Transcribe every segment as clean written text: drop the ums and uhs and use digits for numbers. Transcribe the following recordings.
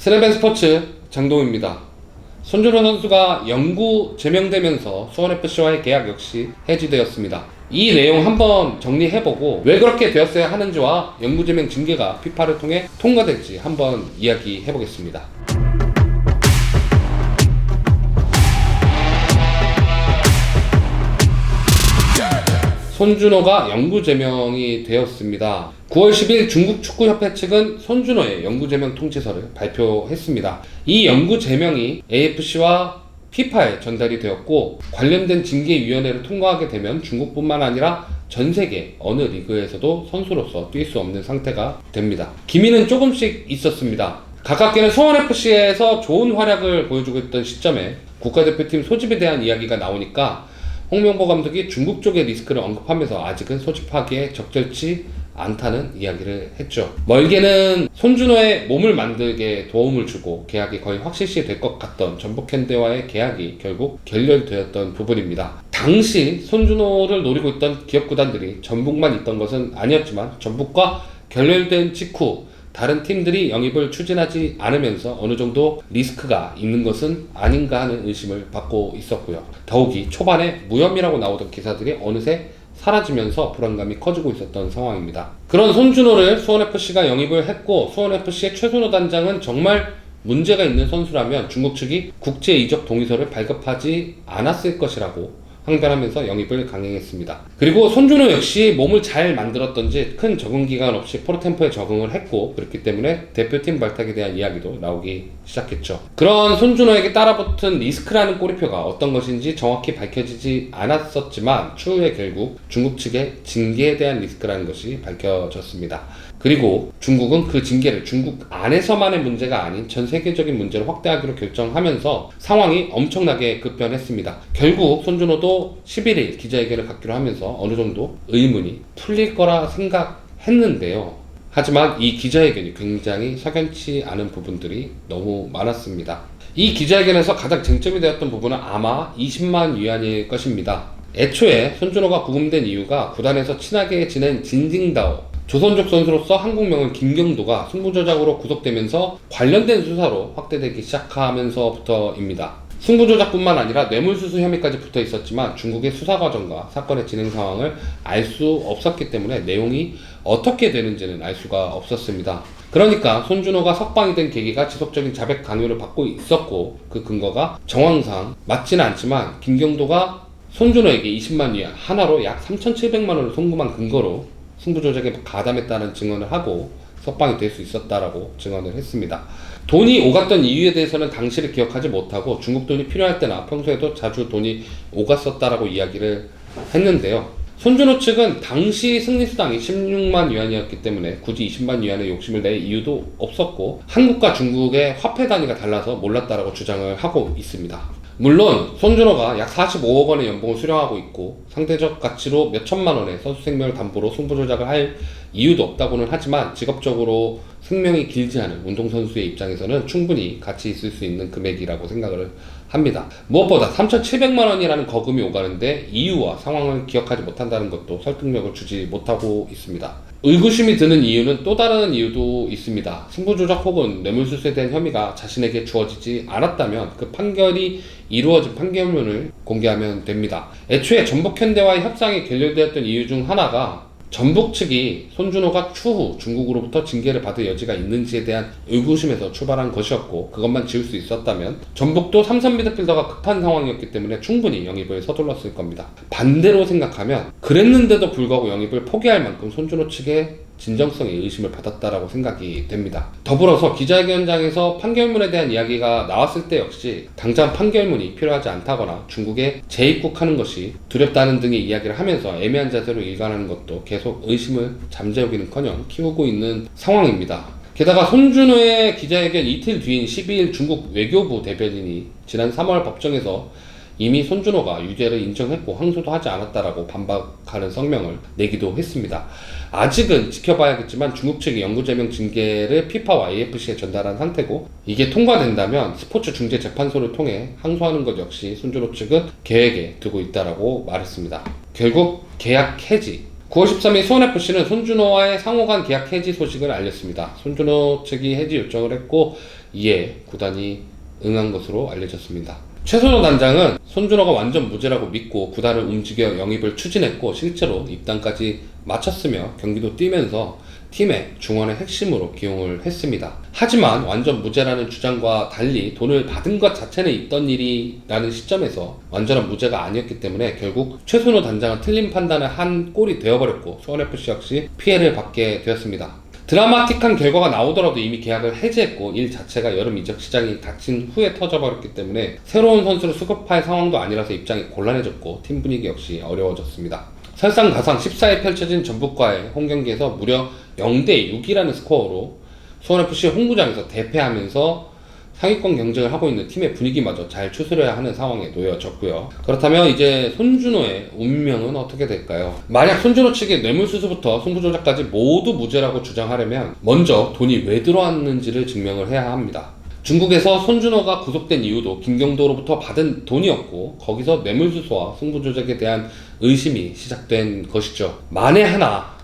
스냅앤 스포츠 장동입니다. 손준호 선수가 영구 제명되면서 수원FC와의 계약 역시 해지되었습니다. 이 내용 한번 정리해보고 왜 그렇게 되었어야 하는지와 영구 제명 징계가 피파를 통해 통과될지 한번 이야기해보겠습니다. 손준호가 영구 제명이 되었습니다. 9월 10일 중국 축구협회 측은 손준호의 영구 제명 통지서를 발표했습니다. 이 영구 제명이 AFC와 피파에 전달이 되었고, 관련된 징계위원회를 통과하게 되면 중국뿐만 아니라 전 세계 어느 리그에서도 선수로서 뛸 수 없는 상태가 됩니다. 기미는 조금씩 있었습니다. 가깝게는 수원FC에서 좋은 활약을 보여주고 있던 시점에 국가대표팀 소집에 대한 이야기가 나오니까 홍명보 감독이 중국 쪽의 리스크를 언급하면서 아직은 소집하기에 적절치 않다는 이야기를 했죠. 멀게는 손준호의 몸을 만들게 도움을 주고 계약이 거의 확실시 될 것 같던 전북현대와의 계약이 결국 결렬되었던 부분입니다. 당시 손준호를 노리고 있던 기업 구단들이 전북만 있던 것은 아니었지만, 전북과 결렬된 직후 다른 팀들이 영입을 추진하지 않으면서 어느 정도 리스크가 있는 것은 아닌가 하는 의심을 받고 있었고요. 더욱이 초반에 무혐의라고 나오던 기사들이 어느새 사라지면서 불안감이 커지고 있었던 상황입니다. 그런 손준호를 수원FC가 영입을 했고, 수원FC의 최순호 단장은 정말 문제가 있는 선수라면 중국 측이 국제 이적 동의서를 발급하지 않았을 것이라고 항변하면서 영입을 강행했습니다. 그리고 손준호 역시 몸을 잘 만들었던지 큰 적응 기간 없이 포르템포에 적응을 했고, 그렇기 때문에 대표팀 발탁에 대한 이야기도 나오기 시작했죠. 그런 손준호에게 따라붙은 리스크라는 꼬리표가 어떤 것인지 정확히 밝혀지지 않았었지만, 추후에 결국 중국 측의 징계에 대한 리스크라는 것이 밝혀졌습니다. 그리고 중국은 그 징계를 중국 안에서만의 문제가 아닌 전 세계적인 문제로 확대하기로 결정하면서 상황이 엄청나게 급변했습니다. 결국 손준호도 11일 기자회견을 갖기로 하면서 어느 정도 의문이 풀릴 거라 생각했는데요. 하지만 이 기자회견이 굉장히 석연치 않은 부분들이 너무 많았습니다. 이 기자회견에서 가장 쟁점이 되었던 부분은 아마 20만 위안일 것입니다. 애초에 손준호가 구금된 이유가 구단에서 친하게 지낸 진징다오 조선족 선수로서 한국명은 김경도가 승부조작으로 구속되면서 관련된 수사로 확대되기 시작하면서부터입니다. 승부조작뿐만 아니라 뇌물수수 혐의까지 붙어 있었지만 중국의 수사 과정과 사건의 진행 상황을 알 수 없었기 때문에 내용이 어떻게 되는지는 알 수가 없었습니다. 그러니까 손준호가 석방이 된 계기가 지속적인 자백 강요를 받고 있었고, 그 근거가 정황상 맞지는 않지만 김경도가 손준호에게 20만 위안, 하나로 약 3,700만 원을 송금한 근거로 승부조작에 가담했다는 증언을 하고 석방이 될 수 있었다라고 증언을 했습니다. 돈이 오갔던 이유에 대해서는 당시를 기억하지 못하고 중국 돈이 필요할 때나 평소에도 자주 돈이 오갔었다라고 이야기를 했는데요. 손준호 측은 당시 승리수당이 16만 위안이었기 때문에 굳이 20만 위안의 욕심을 낼 이유도 없었고, 한국과 중국의 화폐 단위가 달라서 몰랐다라고 주장을 하고 있습니다. 물론 손준호가 약 45억 원의 연봉을 수령하고 있고 상대적 가치로 몇 천만 원의 선수 생명을 담보로 승부조작을 할 이유도 없다고는 하지만, 직업적으로 생명이 길지 않은 운동선수의 입장에서는 충분히 가치 있을 수 있는 금액이라고 생각을 합니다. 무엇보다 3,700만 원이라는 거금이 오가는데 이유와 상황을 기억하지 못한다는 것도 설득력을 주지 못하고 있습니다. 의구심이 드는 이유는 또 다른 이유도 있습니다. 승부조작 혹은 뇌물수수에 대한 혐의가 자신에게 주어지지 않았다면 그 판결이 이루어진 판결문을 공개하면 됩니다. 애초에 전북현대와의 협상이 결렬되었던 이유 중 하나가 전북 측이 손준호가 추후 중국으로부터 징계를 받을 여지가 있는지에 대한 의구심에서 출발한 것이었고, 그것만 지울 수 있었다면 전북도 삼선 미드필더가 급한 상황이었기 때문에 충분히 영입을 서둘렀을 겁니다. 반대로 생각하면 그랬는데도 불구하고 영입을 포기할 만큼 손준호 측의 진정성에 의심을 받았다라고 생각이 됩니다. 더불어서 기자회견장에서 판결문에 대한 이야기가 나왔을 때 역시 당장 판결문이 필요하지 않다거나 중국에 재입국하는 것이 두렵다는 등의 이야기를 하면서 애매한 자세로 일관하는 것도 계속 의심을 잠재우기는커녕 키우고 있는 상황입니다. 게다가 손준호의 기자회견 이틀 뒤인 12일 중국 외교부 대변인이 지난 3월 법정에서 이미 손준호가 유죄를 인정했고 항소도 하지 않았다라고 반박하는 성명을 내기도 했습니다. 아직은 지켜봐야겠지만 중국 측이 영구 제명 징계를 피파와 AFC에 전달한 상태고, 이게 통과된다면 스포츠중재재판소를 통해 항소하는 것 역시 손준호 측은 계획에 두고 있다라고 말했습니다. 결국 계약 해지. 9월 13일 수원FC는 손준호와의 상호간 계약 해지 소식을 알렸습니다. 손준호 측이 해지 요청을 했고, 이에 구단이 응한 것으로 알려졌습니다. 최선호 단장은 손준호가 완전 무죄라고 믿고 구단을 움직여 영입을 추진했고 실제로 입단까지 마쳤으며 경기도 뛰면서 팀의 중원의 핵심으로 기용을 했습니다. 하지만 완전 무죄라는 주장과 달리 돈을 받은 것 자체는 있던 일이라는 시점에서 완전한 무죄가 아니었기 때문에 결국 최선호 단장은 틀린 판단을 한 꼴이 되어버렸고 수원FC 역시 피해를 받게 되었습니다. 드라마틱한 결과가 나오더라도 이미 계약을 해지했고 일 자체가 여름 이적 시장이 닥친 후에 터져버렸기 때문에 새로운 선수를 수급할 상황도 아니라서 입장이 곤란해졌고 팀 분위기 역시 어려워졌습니다. 설상가상 14일 펼쳐진 전북과의 홈경기에서 무려 0대6이라는 스코어로 수원FC 홈구장에서 대패하면서 상위권 경쟁을 하고 있는 팀의 분위기마저 잘 추스려야 하는 상황에 놓여졌고요. 그렇다면 이제 손준호의 운명은 어떻게 될까요? 만약 손준호 측의 뇌물수수부터 승부조작까지 모두 무죄라고 주장하려면 먼저 돈이 왜 들어왔는지를 증명을 해야 합니다. 중국에서 손준호가 구속된 이유도 김경도로부터 받은 돈이었고 거기서 뇌물수수와 승부조작에 대한 의심이 시작된 것이죠. 만에 하나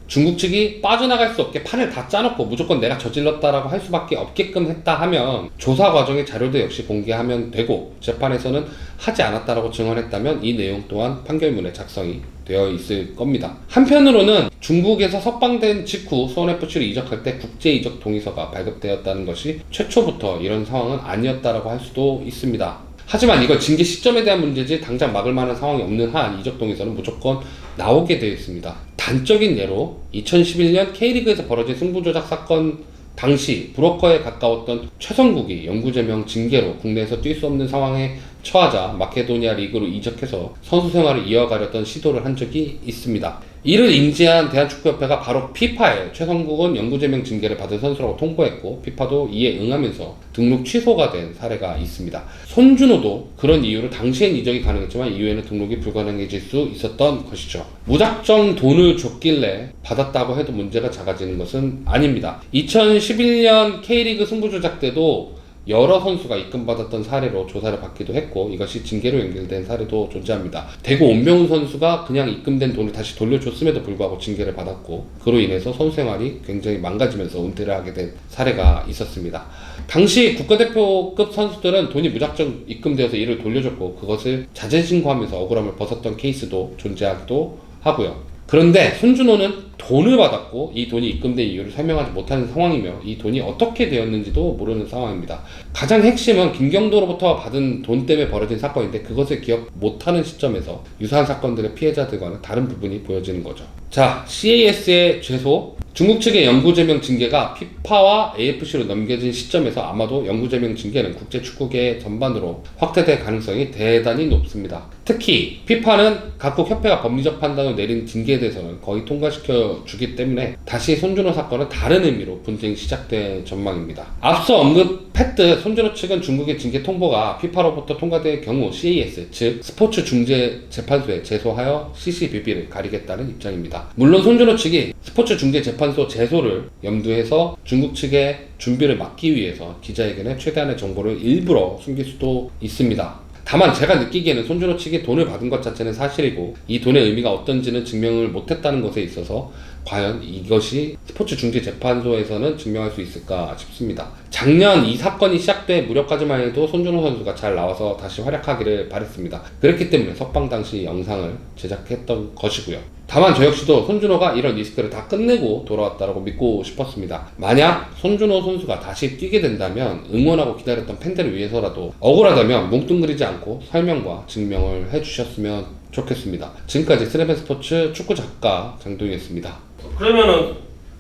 중국 측이 빠져나갈 수 없게 판을 다 짜놓고 무조건 내가 저질렀다라고 할 수밖에 없게끔 했다 하면 조사 과정의 자료도 역시 공개하면 되고 재판에서는 하지 않았다라고 증언했다면 이 내용 또한 판결문에 작성이 되어 있을 겁니다. 한편으로는 중국에서 석방된 직후 수원FC로 이적할 때 국제이적 동의서가 발급되었다는 것이 최초부터 이런 상황은 아니었다라고 할 수도 있습니다. 하지만 이건 징계 시점에 대한 문제지 당장 막을 만한 상황이 없는 한 이적 동의서는 무조건 나오게 되어 있습니다. 단적인 예로 2011년 K리그에서 벌어진 승부조작 사건 당시 브로커에 가까웠던 최성국이 영구제명 징계로 국내에서 뛸 수 없는 상황에 처하자 마케도니아 리그로 이적해서 선수 생활을 이어가려던 시도를 한 적이 있습니다. 이를 인지한 대한축구협회가 바로 피파에 최성국은 영구제명 징계를 받은 선수라고 통보했고 피파도 이에 응하면서 등록 취소가 된 사례가 있습니다. 손준호도 그런 이유로 당시엔 이적이 가능했지만 이후에는 등록이 불가능해질 수 있었던 것이죠. 무작정 돈을 줬길래 받았다고 해도 문제가 작아지는 것은 아닙니다. 2011년 K리그 승부조작 때도 여러 선수가 입금받았던 사례로 조사를 받기도 했고 이것이 징계로 연결된 사례도 존재합니다. 대구 온명훈 선수가 그냥 입금된 돈을 다시 돌려줬음에도 불구하고 징계를 받았고 그로 인해서 선수 생활이 굉장히 망가지면서 은퇴를 하게 된 사례가 있었습니다. 당시 국가대표급 선수들은 돈이 무작정 입금되어서 이를 돌려줬고 그것을 자진신고하면서 억울함을 벗었던 케이스도 존재하기도 하고요. 그런데 손준호는 돈을 받았고 이 돈이 입금된 이유를 설명하지 못하는 상황이며 이 돈이 어떻게 되었는지도 모르는 상황입니다. 가장 핵심은 김경도로부터 받은 돈 때문에 벌어진 사건인데 그것을 기억 못하는 시점에서 유사한 사건들의 피해자들과는 다른 부분이 보여지는 거죠. 자, CAS의 죄소, 중국 측의 영구제명 징계가 피파와 AFC로 넘겨진 시점에서 아마도 영구제명 징계는 국제축구계 전반으로 확대될 가능성이 대단히 높습니다. 특히 피파는 각국 협회가 법리적 판단을 내린 징계에 대해서는 거의 통과시켜 주기 때문에 다시 손준호 사건은 다른 의미로 분쟁이 시작될 전망입니다. 앞서 언급했듯 손준호 측은 중국의 징계 통보가 피파로부터 통과될 경우 CAS, 즉 스포츠중재재판소에 제소하여 CCBB를 가리겠다는 입장입니다. 물론 손준호 측이 스포츠중재재판소 제소를 염두해서 중국 측의 준비를 막기 위해서 기자회견에 최대한의 정보를 일부러 숨길 수도 있습니다. 다만 제가 느끼기에는 손준호 측이 돈을 받은 것 자체는 사실이고 이 돈의 의미가 어떤지는 증명을 못했다는 것에 있어서 과연 이것이 스포츠중재재판소에서는 증명할 수 있을까 싶습니다. 작년 이 사건이 시작된 무렵까지만 해도 손준호 선수가 잘 나와서 다시 활약하기를 바랬습니다. 그렇기 때문에 석방 당시 영상을 제작했던 것이고요. 다만 저 역시도 손준호가 이런 리스크를 다 끝내고 돌아왔다고 믿고 싶었습니다. 만약 손준호 선수가 다시 뛰게 된다면 응원하고 기다렸던 팬들을 위해서라도 억울하다면 뭉뚱그리지 않고 설명과 증명을 해주셨으면 좋겠습니다. 지금까지 스레벤 스포츠 축구 작가 장동희였습니다. 그러면은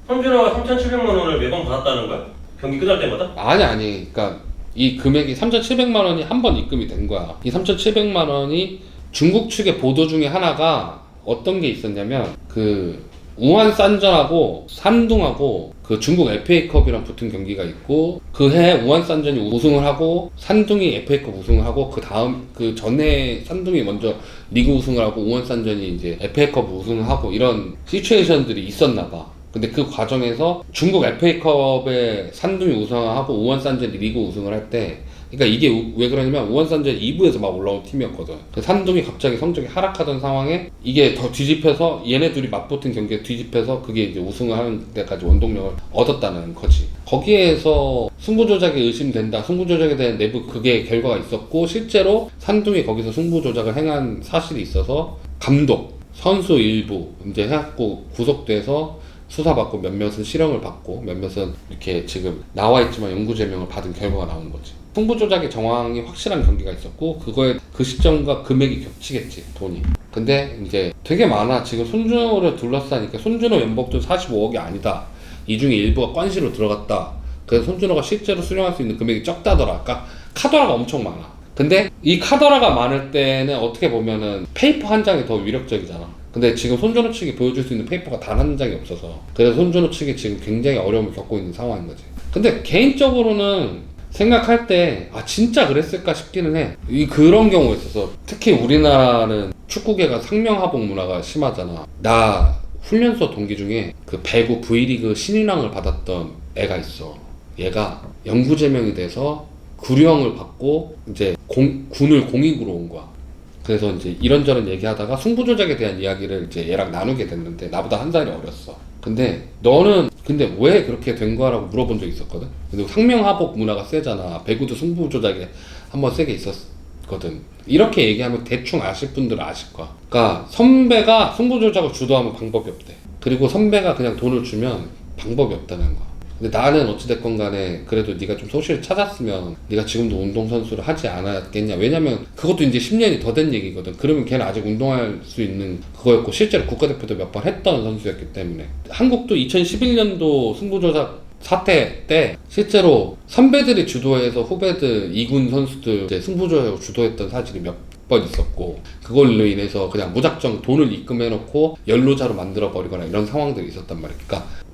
손준호가 3,700만 원을 매번 받았다는 거야? 경기 끝날 때마다? 아니. 그러니까 이 금액이 3,700만 원이 한 번 입금이 된 거야. 이 3,700만 원이 중국 측의 보도 중에 하나가 어떤 게 있었냐면 그 우한 산전하고 산둥하고 그 중국 FA컵이랑 붙은 경기가 있고 그 해 우한 산전이 우승을 하고 산둥이 FA컵 우승을 하고 그 전에 산둥이 먼저 리그 우승을 하고 우한 산전이 이제 FA컵 우승을 하고 이런 시츄에이션들이 있었나 봐. 근데 그 과정에서 중국 FA컵에 산둥이 우승하고 우원산젤이 리그 우승을 할 때, 그러니까 이게 왜 그러냐면 우원산젤 2부에서 막 올라온 팀이었거든. 그 산둥이 갑자기 성적이 하락하던 상황에 이게 더 뒤집혀서 얘네 둘이 맞붙은 경기에 뒤집혀서 그게 이제 우승을 하는 데까지 원동력을 얻었다는 거지. 거기에서 승부조작이 의심된다. 승부조작에 대한 내부 그게 결과가 있었고, 실제로 산둥이 거기서 승부조작을 행한 사실이 있어서 감독, 선수 일부 이제 해갖고 구속돼서 수사받고 몇몇은 실형을 받고 몇몇은 이렇게 지금 나와있지만 영구제명을 받은 결과가 나온 거지. 승부조작의 정황이 확실한 경기가 있었고, 그거에 그 시점과 금액이 겹치겠지, 돈이. 근데 이제 되게 많아. 지금 손준호를 둘러싸니까 손준호 연봉도 45억이 아니다, 이 중에 일부가 관시로 들어갔다, 그래서 손준호가 실제로 수령할 수 있는 금액이 적다더라. 그러니까 카더라가 엄청 많아. 근데 이 카더라가 많을 때는 어떻게 보면은 페이퍼 한 장이 더 위력적이잖아. 근데 지금 손준호 측이 보여줄 수 있는 페이퍼가 단 한 장이 없어서, 그래서 손준호 측이 지금 굉장히 어려움을 겪고 있는 상황인 거지. 근데 개인적으로는 생각할 때 진짜 그랬을까 싶기는 해. 그런 경우가 있어서, 특히 우리나라는 축구계가 상명하복 문화가 심하잖아. 나 훈련소 동기 중에 그 배구 V리그 신인왕을 받았던 애가 있어. 얘가 영구제명이 돼서 구령을 받고 이제 군을 공익으로 온 거야. 그래서 이제 이런저런 얘기하다가 승부조작에 대한 이야기를 이제 얘랑 나누게 됐는데, 나보다 한 살이 어렸어. 근데 너는 근데 왜 그렇게 된 거라고 물어본 적이 있었거든. 근데 상명하복 문화가 세잖아. 배구도 승부조작에 한번 세게 있었거든. 이렇게 얘기하면 대충 아실 분들은 아실 거야. 그러니까 선배가 승부조작을 주도하면 방법이 없대. 그리고 선배가 그냥 돈을 주면 방법이 없다는 거야. 근데 나는 어찌됐건 간에 그래도 네가 좀 소식을 찾았으면 네가 지금도 운동선수를 하지 않았겠냐. 왜냐면 그것도 이제 10년이 더 된 얘기거든. 그러면 걔는 아직 운동할 수 있는 그거였고, 실제로 국가대표도 몇 번 했던 선수였기 때문에. 한국도 2011년도 승부조작 사태 때 실제로 선배들이 주도해서 후배들 2군 선수들 이제 승부조작을 주도했던 사실이 몇 번 있었고, 그걸로 인해서 그냥 무작정 돈을 입금해놓고 연로자로 만들어버리거나 이런 상황들이 있었단 말이야.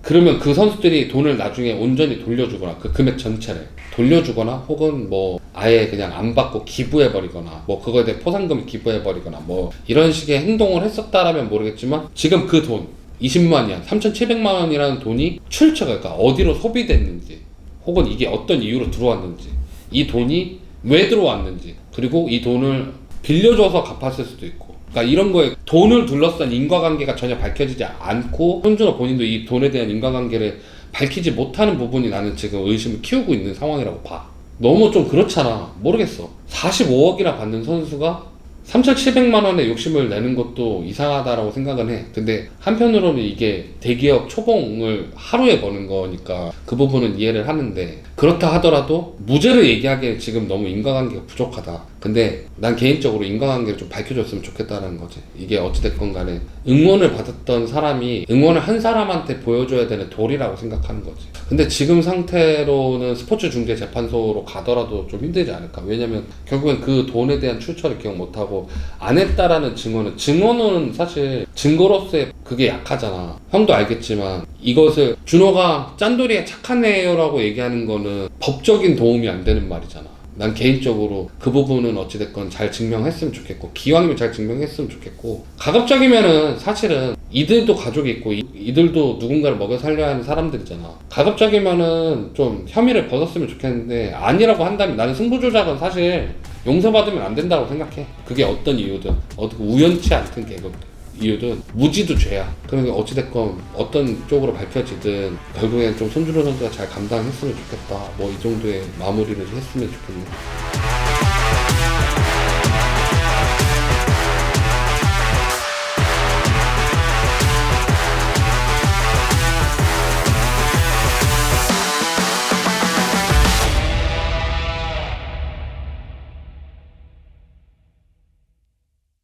그러면 그 선수들이 돈을 나중에 온전히 돌려주거나 그 금액 전체를 돌려주거나, 혹은 뭐 아예 그냥 안 받고 기부해버리거나, 뭐 그거에 대해 포상금을 기부해버리거나 뭐 이런 식의 행동을 했었다라면 모르겠지만, 지금 그 돈 20만이야 3,700만 원이라는 돈이 출처가, 그러니까 어디로 소비됐는지, 혹은 이게 어떤 이유로 들어왔는지, 이 돈이 왜 들어왔는지, 그리고 이 돈을 빌려줘서 갚았을 수도 있고, 그러니까 이런 거에 돈을 둘러싼 인과관계가 전혀 밝혀지지 않고, 손준호 본인도 이 돈에 대한 인과관계를 밝히지 못하는 부분이 나는 지금 의심을 키우고 있는 상황이라고 봐. 너무 좀 그렇잖아. 모르겠어. 45억이나 받는 선수가 3,700만 원에 욕심을 내는 것도 이상하다라고 생각은 해. 근데 한편으로는 이게 대기업 초봉을 하루에 버는 거니까 그 부분은 이해를 하는데, 그렇다 하더라도 무죄를 얘기하기에 지금 너무 인과관계가 부족하다. 근데 난 개인적으로 인과관계를 좀 밝혀줬으면 좋겠다는 거지. 이게 어찌됐건 간에 응원을 받았던 사람이 응원을 한 사람한테 보여줘야 되는 도리라고 생각하는 거지. 근데 지금 상태로는 스포츠중재재판소로 가더라도 좀 힘들지 않을까. 왜냐면 결국엔 그 돈에 대한 출처를 기억 못하고 안 했다라는 증언은 사실 증거로서의 그게 약하잖아. 형도 알겠지만 이것을 준호가 짠돌이에 착한 애요라고 얘기하는 거는 법적인 도움이 안 되는 말이잖아. 난 개인적으로 그 부분은 어찌됐건 잘 증명했으면 좋겠고, 기왕이면 잘 증명했으면 좋겠고, 가급적이면은 사실은 이들도 가족이 있고 이들도 누군가를 먹여 살려야 하는 사람들이잖아. 가급적이면은 좀 혐의를 벗었으면 좋겠는데, 아니라고 한다면 나는 승부조작은 사실 용서받으면 안 된다고 생각해. 그게 어떤 이유든, 우연치 않든 이유든 무지도 죄야. 그러니까 어찌됐건 어떤 쪽으로 밝혀지든 결국엔 좀 손준호 선수가 잘 감당했으면 좋겠다. 뭐 이 정도의 마무리를 했으면 좋겠네.